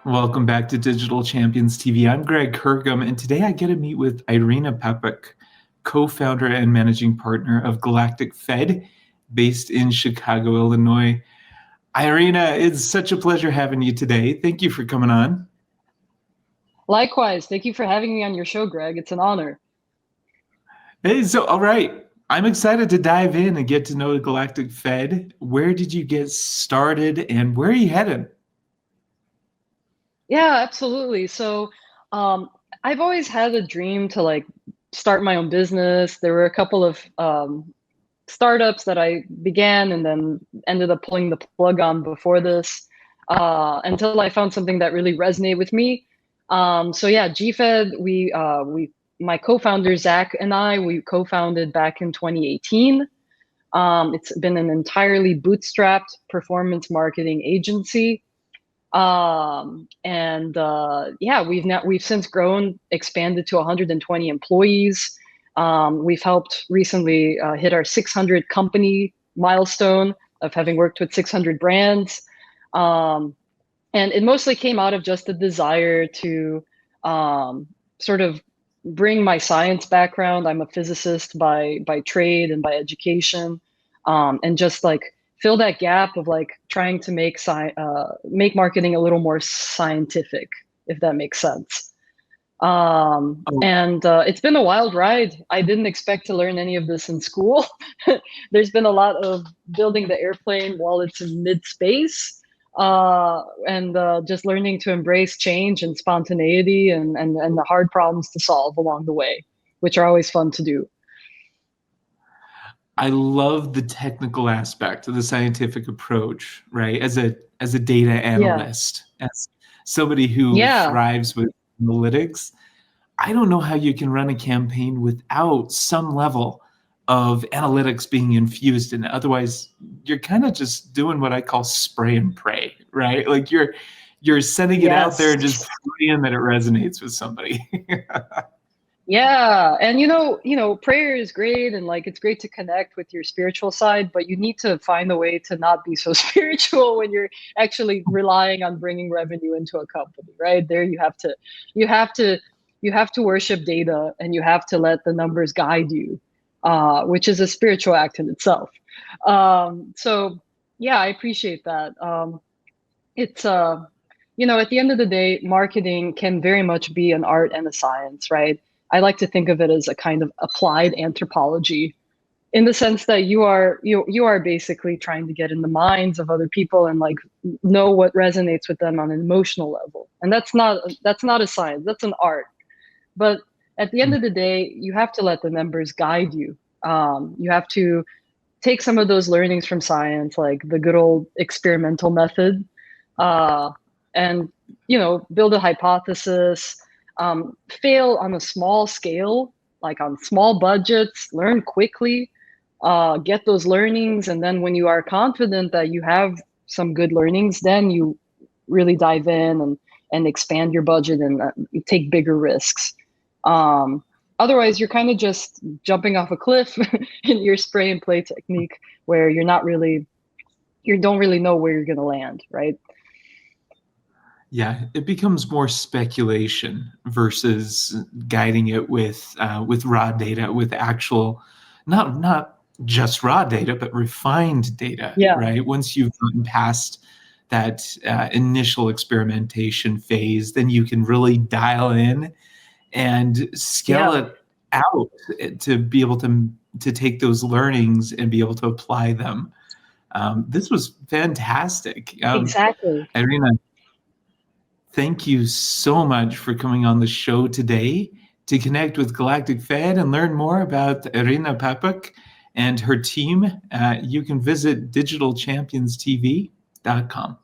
Welcome back to Digital Champions TV. I'm Greg Kirkham, and today I get to meet with Irina Papuc, co-founder and managing partner of Galactic Fed, based in Chicago, Illinois. Irina, it's such a pleasure having you today. Thank you for coming on. Likewise. Thank you for having me on your show, Greg. It's an honor. Hey, so all right, I'm excited to dive in and get to know Galactic Fed. Where did you get started, and where are you headed? Yeah, absolutely. So, I've always had a dream to start my own business. There were a couple of startups that I began and then ended up pulling the plug on before this, until I found something that really resonated with me. So yeah, GFed, my co-founder Zach and we co-founded back in 2018. It's been an entirely bootstrapped performance marketing agency. Yeah, we've since grown, expanded to 120 employees. We've helped recently hit our 600 company milestone of having worked with 600 brands. And it mostly came out of just a desire to sort of bring my science background. I'm a physicist by trade and by education, and just fill that gap of trying to make marketing a little more scientific, if that makes sense. It's been a wild ride. I didn't expect to learn any of this in school. There's been a lot of building the airplane while it's in mid-space, and just learning to embrace change and spontaneity and the hard problems to solve along the way, which are always fun to do. I love the technical aspect of the scientific approach, right? As a data analyst, as somebody who thrives with analytics, I don't know how you can run a campaign without some level of analytics being infused in it. Otherwise, you're kind of just doing what I call spray and pray, right? Like you're sending it out there and just praying that it resonates with somebody. Yeah. And prayer is great, and it's great to connect with your spiritual side, but you need to find a way to not be so spiritual when you're actually relying on bringing revenue into a company, right? There you have to worship data, and you have to let the numbers guide you, which is a spiritual act in itself. So yeah, I appreciate that. It's at the end of the day, marketing can very much be an art and a science, right? I like to think of it as a kind of applied anthropology, in the sense that you are basically trying to get in the minds of other people and know what resonates with them on an emotional level. And that's not a science, that's an art. But at the end of the day, you have to let the numbers guide you. You have to take some of those learnings from science, like the good old experimental method, and build a hypothesis, fail on a small scale, like on small budgets, learn quickly, get those learnings. And then when you are confident that you have some good learnings, then you really dive in and expand your budget and take bigger risks. Otherwise, you're kind of just jumping off a cliff in your spray and play technique, where you don't really know where you're going to land, right? Yeah, it becomes more speculation versus guiding it with raw data, with actual, not just raw data, but refined data, right? Once you've gotten past that initial experimentation phase, then you can really dial in and scale it out to be able to take those learnings and be able to apply them. This was fantastic. Exactly. Irina, thank you so much for coming on the show today to connect with Galactic Fed and learn more about Irina Papuc and her team. You can visit digitalchampionstv.com.